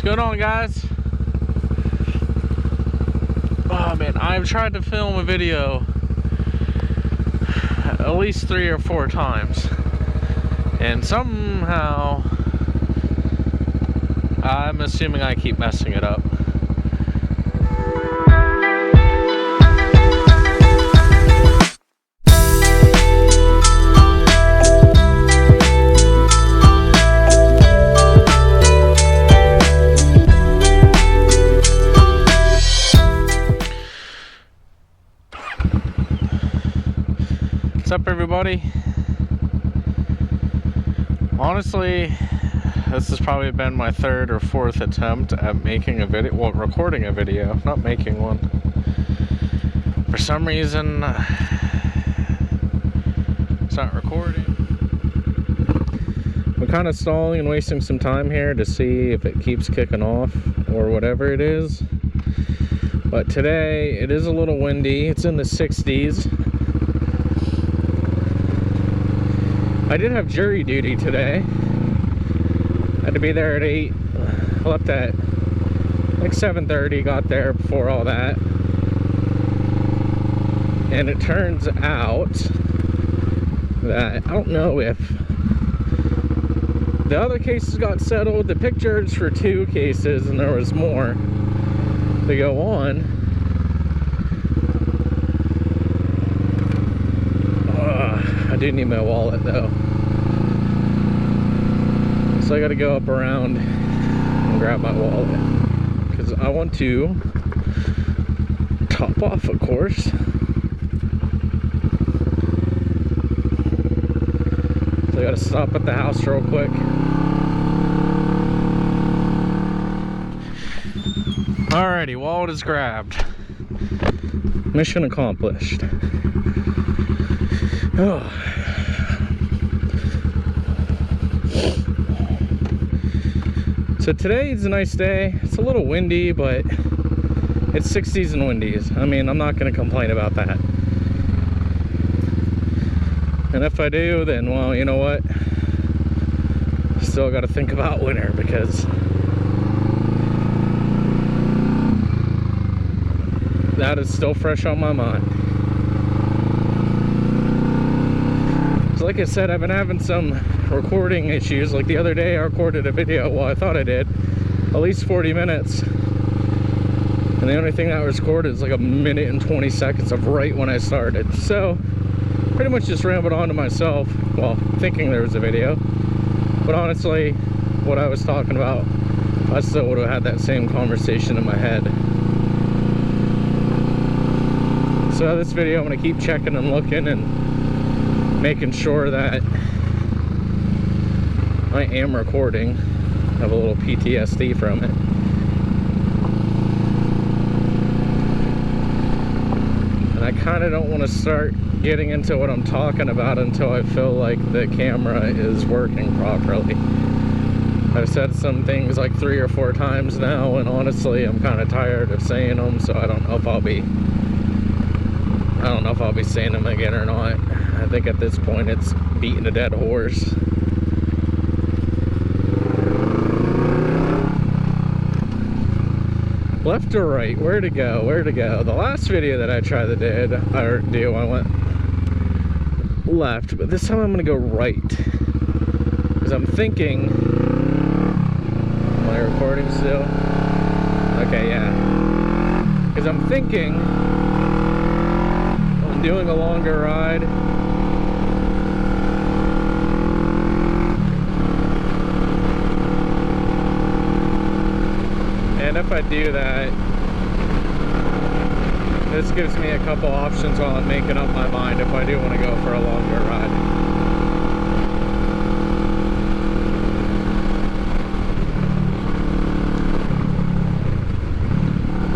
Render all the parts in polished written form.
going on, guys? Oh man, I've tried to film a video at least 3 or 4 times, and somehow I'm assuming I keep messing it up. What's up, everybody? Honestly, this has probably been my 3rd or 4th attempt at making a video, well, recording a video, not making one. For some reason, it's not recording. I'm kind of stalling and wasting some time here to see if it keeps kicking off or whatever it is. But today, it is a little windy. It's in the 60s. I did have jury duty today. I had to be there at 8. I left at like 7:30, got there before all that. And it turns out that I don't know if the other cases got settled. The pictures for 2 cases, and there was more to go on. I do need my wallet though, so I gotta go up around and grab my wallet because I want to top off, of course. So I gotta stop at the house real quick. Alrighty, wallet is grabbed. Mission accomplished. Oh. So today is a nice day. It's a little windy, but it's 60s and windies. I mean, I'm not going to complain about that. And if I do, then, well, you know what? Still got to think about winter because that is still fresh on my mind. So like I said, I've been having some recording issues. Like the other day I recorded a video, well, I thought I did, at least 40 minutes. And the only thing that was recorded is like 1 minute and 20 seconds of right when I started. So, pretty much just rambled on to myself, well, thinking there was a video. But honestly, what I was talking about, I still would have had that same conversation in my head. So this video, I'm going to keep checking and looking and making sure that I am recording. I have a little PTSD from it. And I kind of don't want to start getting into what I'm talking about until I feel like the camera is working properly. I've said some things like 3 or 4 times now, and honestly I'm kind of tired of saying them, so I don't know if I'll be saying them again or not. I think at this point it's beating a dead horse. Left or right? Where to go? Where to go? The last video that I tried to do, I went left, but this time I'm gonna go right. Because I'm thinking, am I recording still? Okay, yeah. Because I'm thinking I'm doing a longer ride. And if I do that, this gives me a couple options while I'm making up my mind if I do want to go for a longer ride.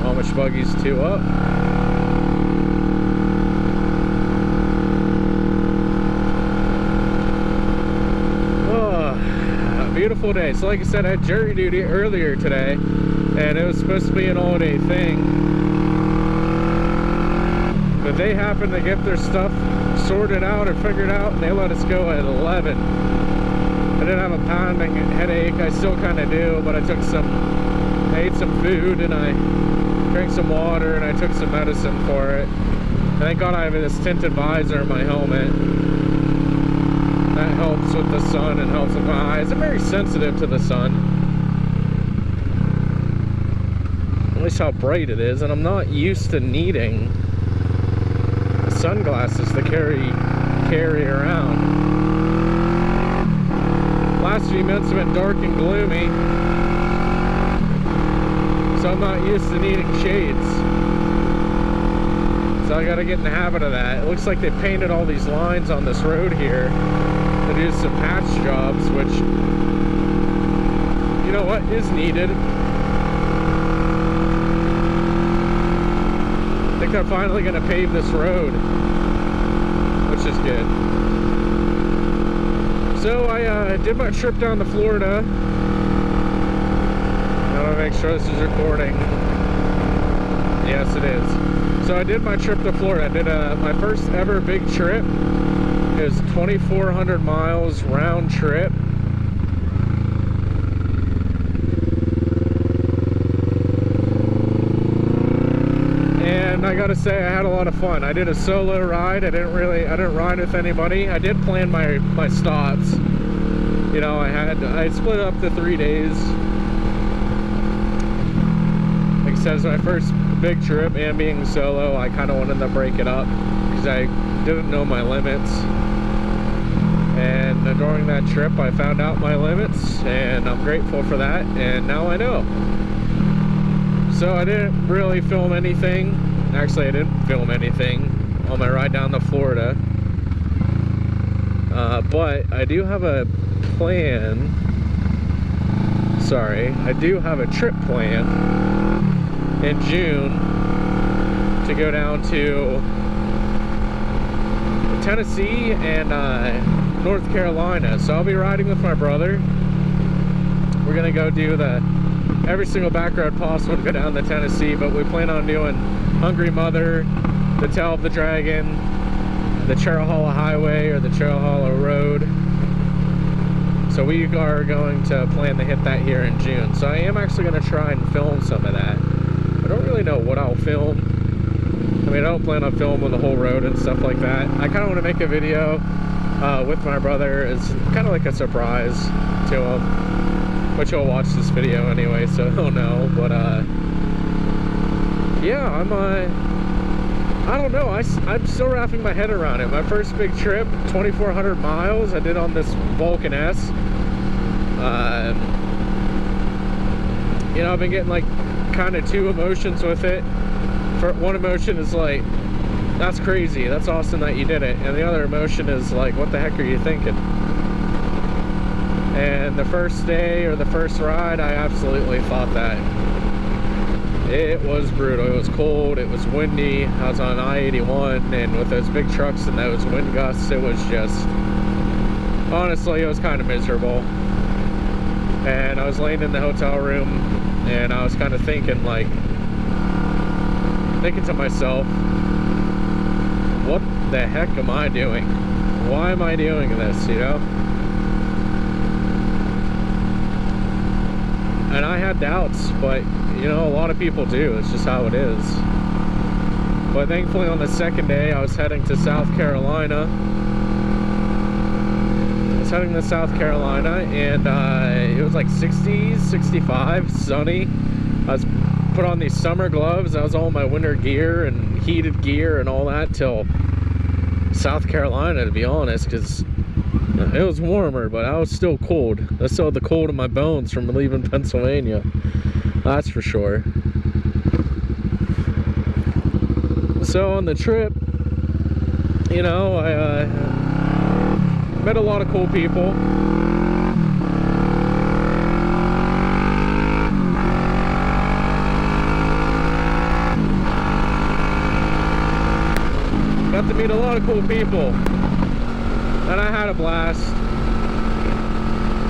Amish buggy's 2 up. Oh, a beautiful day. So like I said, I had jury duty earlier today, and it was supposed to be an all-day thing, but they happened to get their stuff sorted out or figured out, and they let us go at 11. I didn't have a pounding headache. I still kind of do, but I ate some food and I drank some water and I took some medicine for it. And thank God I have this tinted visor in my helmet. That helps with the sun and helps with my eyes. I'm very sensitive to the sun. At least how bright it is, and I'm not used to needing sunglasses to carry around. Last few months have been dark and gloomy, so I'm not used to needing shades. So I gotta get in the habit of that. It looks like they painted all these lines on this road here to do some patch jobs, which, you know what, is needed. I think they're finally gonna pave this road, which is good. So I did my trip down to Florida. I want to make sure this is recording. Yes, it is. So I did my trip to Florida. I did my first ever big trip. It was 2,400 miles round trip. And I gotta say, I had a lot of fun. I did a solo ride. I didn't ride with anybody. I did plan my stops. You know, I split up the 3 days. Like I said, it's my first big trip, and being solo, I kind of wanted to break it up because I didn't know my limits. And during that trip, I found out my limits, and I'm grateful for that, and now I know. So I didn't really film anything. Actually, I didn't film anything on my ride down to Florida. But I do have a plan. Sorry, I do have a trip plan in June to go down to Tennessee and North Carolina. So I'll be riding with my brother. We're gonna go do every single back road possible to go down to Tennessee, but we plan on doing Hungry Mother, the Tail of the Dragon, the Charahala Highway or the Charahala Road. So we are going to plan to hit that here in June. So I am actually going to try and film some of that. I don't really know what I'll film. I mean, I don't plan on filming the whole road and stuff like that. I kind of want to make a video with my brother. It's kind of like a surprise to him. But you'll watch this video anyway, so he'll know. But yeah, I don't know. I'm still wrapping my head around it. My first big trip, 2,400 miles, I did on this Vulcan S. You know, I've been getting like kind of two emotions with it. For one emotion is like, that's crazy, that's awesome that you did it. And the other emotion is like, what the heck are you thinking? And the first day or the first ride, I absolutely thought that. It was brutal. It was cold, it was windy. I was on I-81, and with those big trucks and those wind gusts, it was just, honestly, it was kind of miserable. And I was laying in the hotel room, and I was kind of thinking to myself, what the heck am I doing? Why am I doing this, you know? And I had doubts, but you know, a lot of people do. It's just how it is. But thankfully on the second day, I was heading to South Carolina. And it was like 60s, 65, sunny. I was put on these summer gloves. I was all in my winter gear and heated gear and all that till South Carolina, to be honest, because it was warmer, but I was still cold. I still had the cold in my bones from leaving Pennsylvania. That's for sure. So on the trip, you know, I met a lot of cool people. Got to meet a lot of cool people. And I had a blast.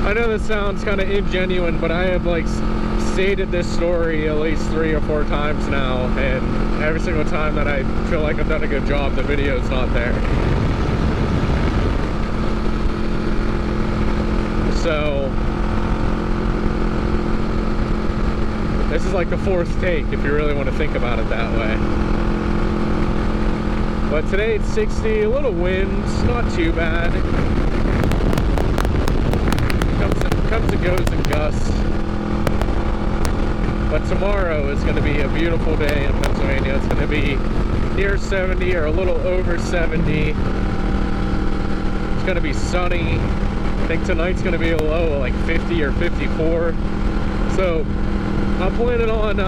I know this sounds kind of ingenuine, but I have like stated this story at least 3 or 4 times now, and every single time that I feel like I've done a good job, the video's not there. So this is like the fourth take if you really want to think about it that way. But today it's 60, a little winds, not too bad. Comes and goes in gusts. But tomorrow is going to be a beautiful day in Pennsylvania. It's going to be near 70 or a little over 70. It's going to be sunny. I think tonight's going to be a low of like 50 or 54. So I'm planning on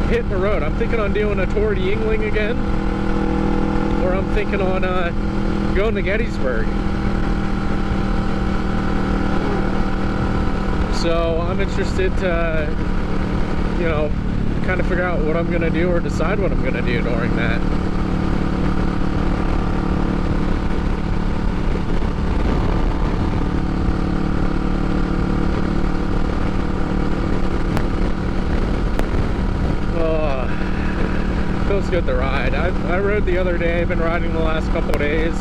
hitting the road. I'm thinking on doing a tour to Yingling again. Or I'm thinking on going to Gettysburg. So I'm interested to, you know, kind of figure out what I'm going to do or decide what I'm going to do during that. Oh, feels good to ride. I rode the other day. I've been riding the last couple of days.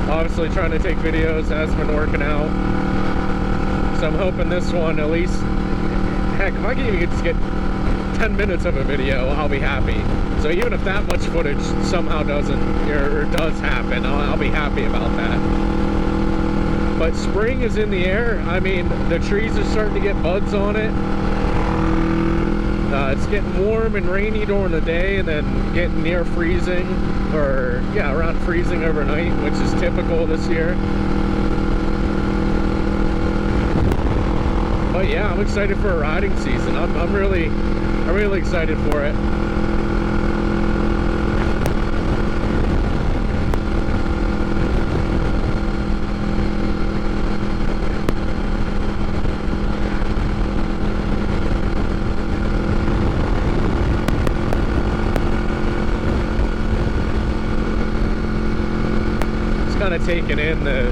Obviously trying to take videos. Has been working out. So I'm hoping this one, at least, heck, if I can even just get 10 minutes of a video, I'll be happy. So even if that much footage somehow doesn't, or does happen, I'll be happy about that. But spring is in the air. I mean, the trees are starting to get buds on it. It's getting warm and rainy during the day and then getting near freezing, or yeah, around freezing overnight, which is typical this year. But yeah, I'm excited for a riding season. I'm really excited for it. Just kind of taking in the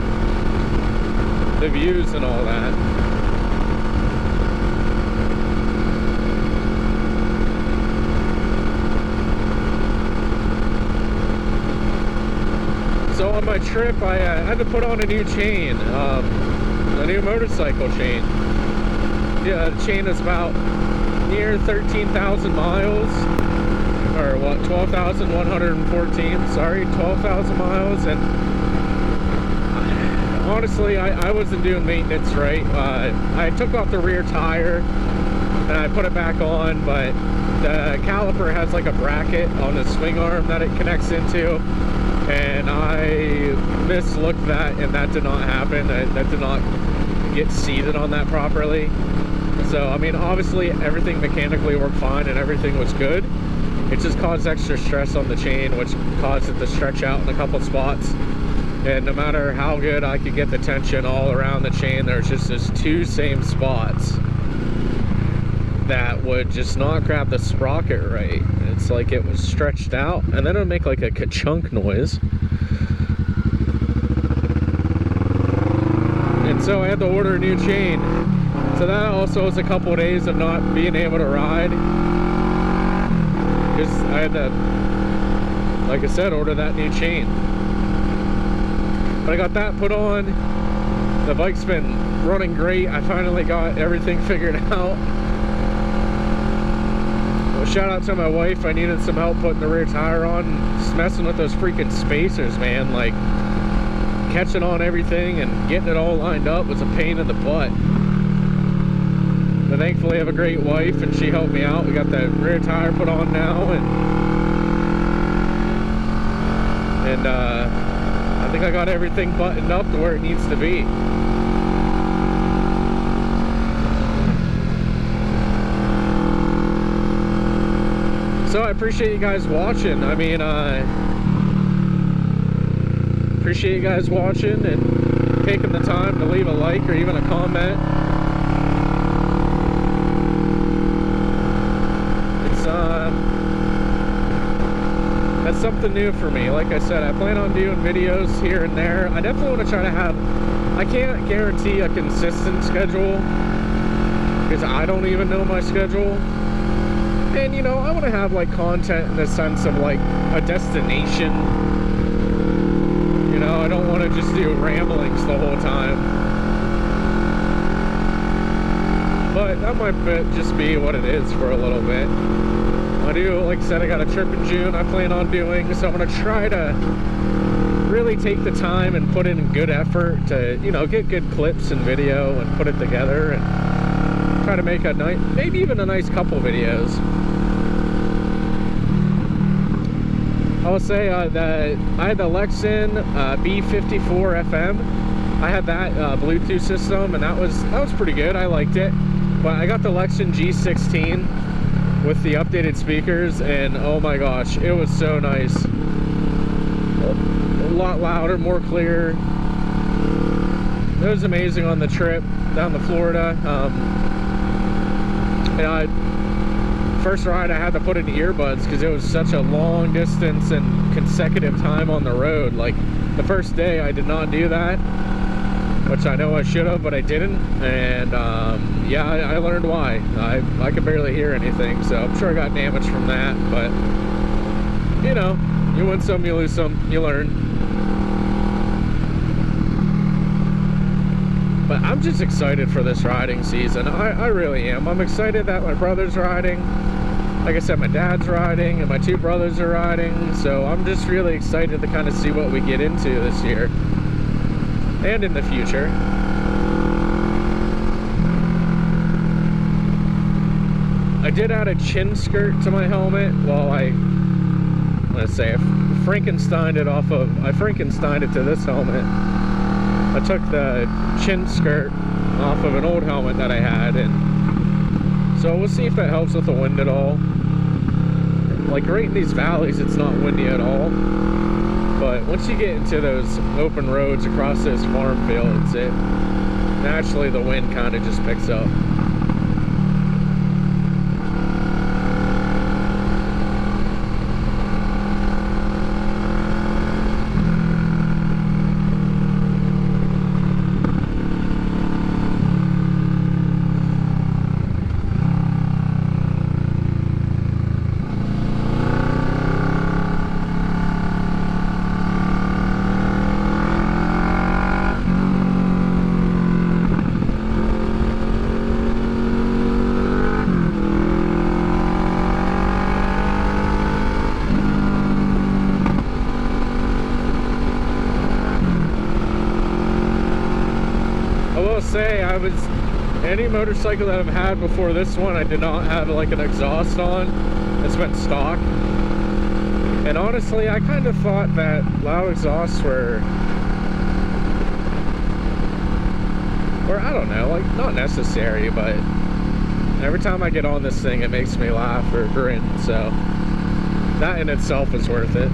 views and all that. So on my trip, I had to put on a new chain, a new motorcycle chain. Yeah, the chain is about near 13,000 miles, or what, 12,114, sorry, 12,000 miles, and honestly, I wasn't doing maintenance right. I took off the rear tire, and I put it back on, but the caliper has like a bracket on the swing arm that it connects into. And I mislooked that, and that did not happen. That did not get seated on that properly. So, I mean, obviously everything mechanically worked fine and everything was good. It just caused extra stress on the chain, which caused it to stretch out in a couple spots. And no matter how good I could get the tension all around the chain, there's just those two same spots that would just not grab the sprocket right. It's like it was stretched out, and then it would make like a ka-chunk noise. And so I had to order a new chain. So that also was a couple of days of not being able to ride. Because I had to, like I said, order that new chain. But I got that put on. The bike's been running great. I finally got everything figured out. Shout out to my wife. I needed some help putting the rear tire on. Just messing with those freaking spacers, man. Like, catching on everything and getting it all lined up was a pain in the butt. But thankfully I have a great wife and she helped me out. We got the rear tire put on now, and I think I got everything buttoned up to where it needs to be. So I appreciate you guys watching. I mean, appreciate you guys watching and taking the time to leave a like or even a comment. It's that's something new for me. Like I said, I plan on doing videos here and there. I definitely want to try to have, I can't guarantee a consistent schedule because I don't even know my schedule. And you know, I want to have like content in the sense of like a destination. You know, I don't want to just do ramblings the whole time. but that might just be what it is for a little bit. I do, like I said, I got a trip in June I plan on doing, so I'm going to try to really take the time and put in good effort to, you know, get good clips and video and put it together and try to make a nice, maybe even a nice couple videos. I will say that I had the Lexan B54 FM. I had that Bluetooth system, and that was pretty good. I liked it. But I got the Lexan G16 with the updated speakers, and oh my gosh, it was so nice. A lot louder, more clear. It was amazing on the trip down to Florida. First ride I had to put in earbuds because it was such a long distance and consecutive time on the road. Like the first day I did not do that, which I know I should have, but I didn't. And yeah, I learned why. I could barely hear anything, so I'm sure I got damaged from that. But you know, you win some, you lose some, you learn. But I'm just excited for this riding season. I really am. I'm excited that my brother's riding. Like I said, my dad's riding and my two brothers are riding. So I'm just really excited to kind of see what we get into this year and in the future. I did add a chin skirt to my helmet while let's say, I Frankensteined it to this helmet. I took the chin skirt off of an old helmet that I had, and so we'll see if that helps with the wind at all. Like right in these valleys, it's not windy at all, but once you get into those open roads across those farm fields, naturally the wind kind of just picks up. Any motorcycle that I've had before this one, I did not have like an exhaust on. It's been stock. And honestly, I kind of thought that loud exhausts were I don't know, like not necessary, but every time I get on this thing, it makes me laugh or grin. So that in itself is worth it.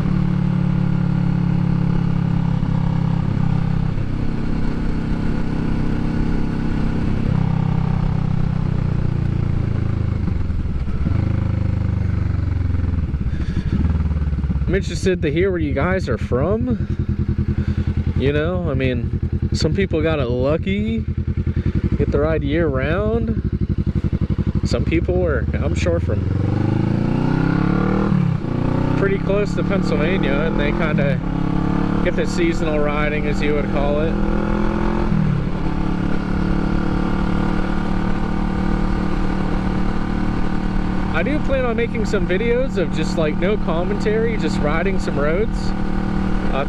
I'm interested to hear where you guys are from. You know, I mean, some people got it lucky, get to ride year round. Some people are, I'm sure, from pretty close to Pennsylvania, and they kind of get the seasonal riding, as you would call it. I do plan on making some videos of just like no commentary, just riding some roads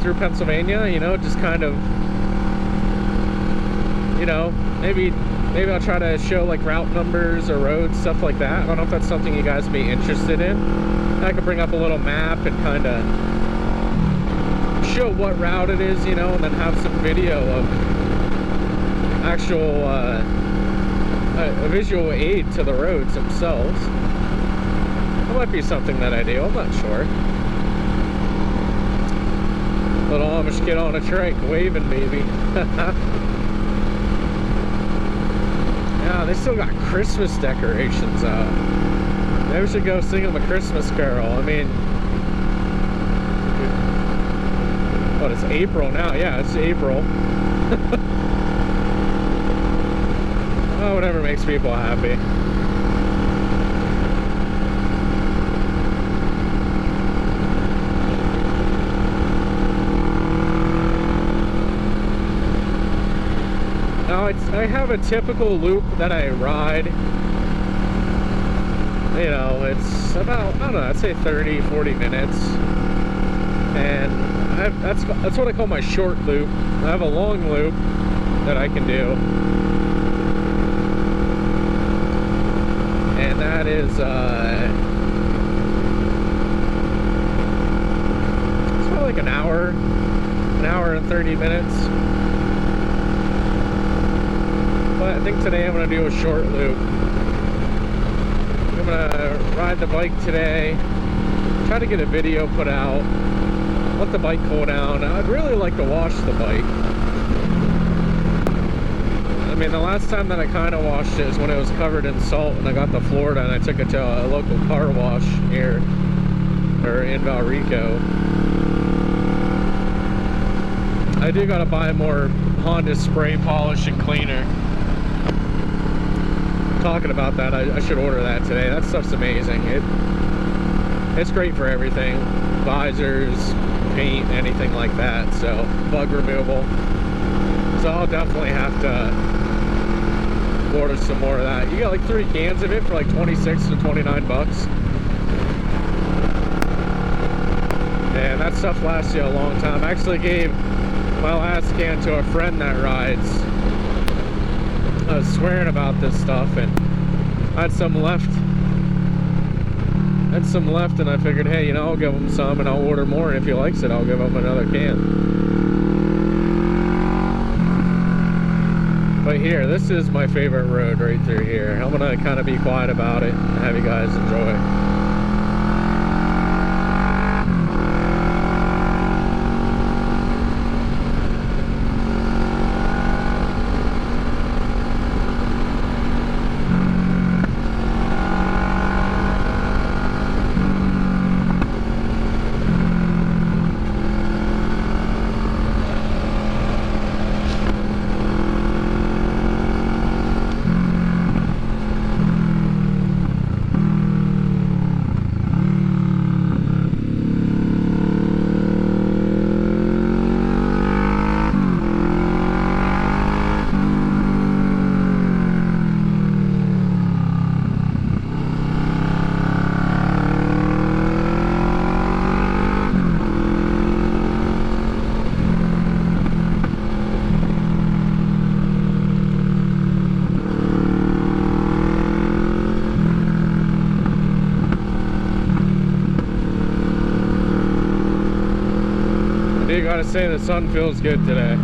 through Pennsylvania, you know, just kind of, you know, maybe I'll try to show like route numbers or roads, stuff like that. I don't know if that's something you guys would be interested in. I could bring up a little map and kind of show what route it is, you know, and then have some video of actual a visual aid to the roads themselves. That might be something that I do, I'm not sure. Little Amish kid on a trike waving, baby. Yeah, they still got Christmas decorations out. Maybe we should go sing them a Christmas carol. I mean, what, it's April now? Yeah, it's April. Oh, whatever makes people happy. I have a typical loop that I ride. You know, it's about, I don't know, I'd say 30, 40 minutes. And that's what I call my short loop. I have a long loop that I can do. And that is, it's probably like an hour and 30 minutes. But I think today I'm gonna do a short loop. I'm gonna ride the bike today, try to get a video put out, let the bike cool down. I'd really like to wash the bike. I mean, the last time that I kind of washed it is when it was covered in salt, and I got to Florida and I took it to a local car wash here, or in Valrico. I do gotta buy more Honda spray polish and cleaner. Talking about that, I should order that today. That stuff's amazing. It's great for everything, visors, paint, anything like that. So bug removal. So I'll definitely have to order some more of that. You got like 3 cans of it for like 26 to 29 bucks. And that stuff lasts you a long time. I actually gave my last can to a friend that rides. I was swearing about this stuff, and I had some left. And I figured, hey, you know, I'll give him some and I'll order more, and if he likes it, I'll give him another can. But here, this is my favorite road right through here. I'm gonna kind of be quiet about it and have you guys enjoy. I gotta say, the sun feels good today.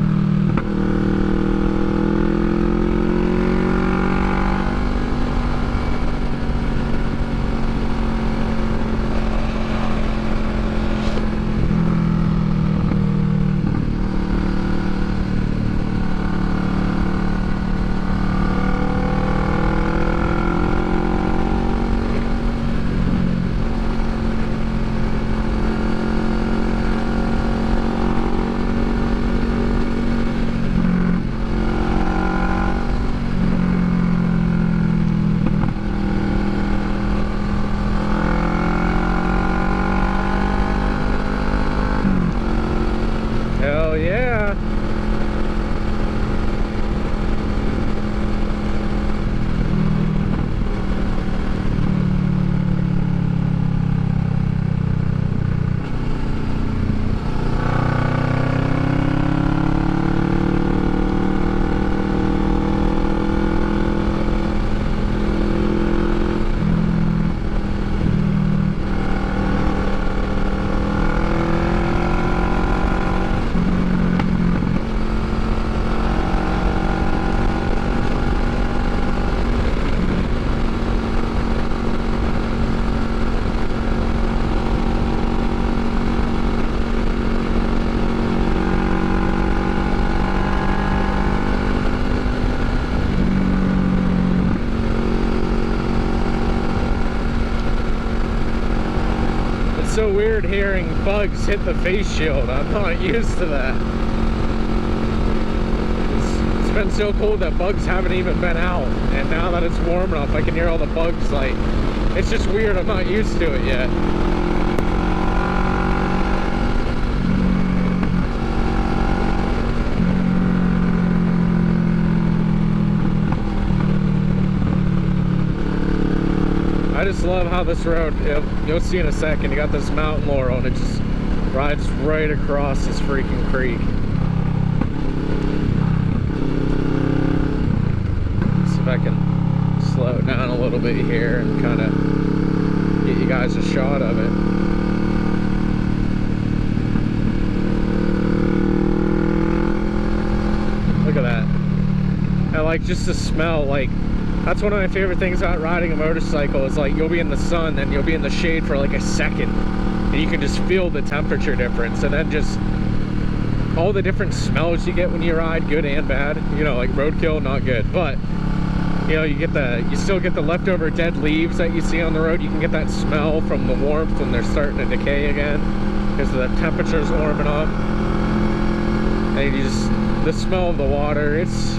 Hell yeah. So weird hearing bugs hit the face shield. I'm not used to that. It's been so cold that bugs haven't even been out, and now that it's warm enough, I can hear all the bugs. Like, it's just weird. I'm not used to it yet. I just love how this road, you'll see in a second, you got this mountain laurel and it just rides right across this freaking creek. See if I can slow it down a little bit here and kind of get you guys a shot of it. Look at that. I like just the smell. Like, that's one of my favorite things about riding a motorcycle is like you'll be in the sun and you'll be in the shade for like a second and you can just feel the temperature difference, and then just all the different smells you get when you ride, good and bad. You know, like roadkill, not good, but you know, you still get the leftover dead leaves that you see on the road. You can get that smell from the warmth when they're starting to decay again because the temperature's warming up. And you just, the smell of the water, it's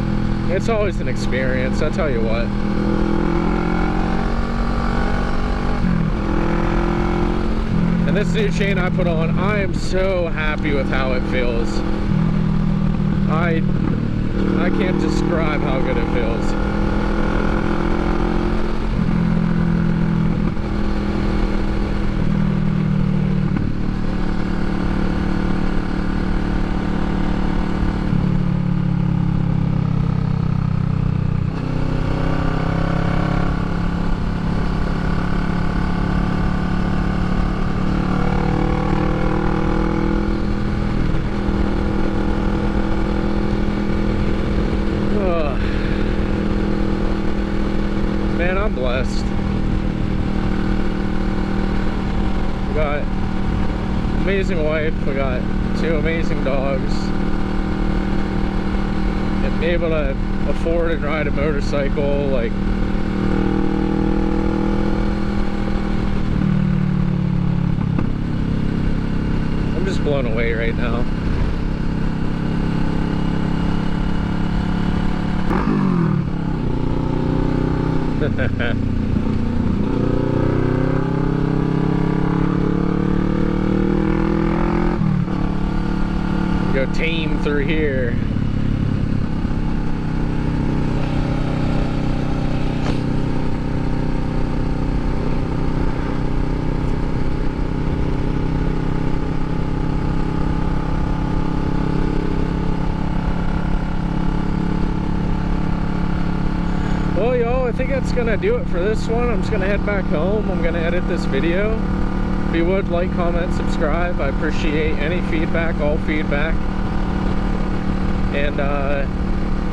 always an experience, I'll tell you what. And this new chain I put on, I am so happy with how it feels. I can't describe how good it feels. Man, I'm blessed. We got an amazing wife, we got 2 amazing dogs, and be able to afford and ride a motorcycle, like, I'm just blown away right now. Go tame through here. Well, y'all, I think that's gonna do it for this one. I'm just gonna head back home. I'm gonna edit this video. If you would, like, comment, subscribe. I appreciate any feedback, all feedback. And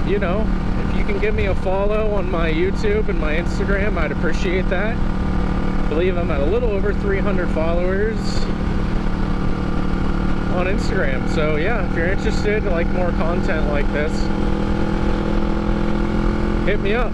you know, if you can give me a follow on my YouTube and my Instagram, I'd appreciate that. I believe I'm at a little over 300 followers on Instagram. So yeah, if you're interested in like more content like this, hit me up.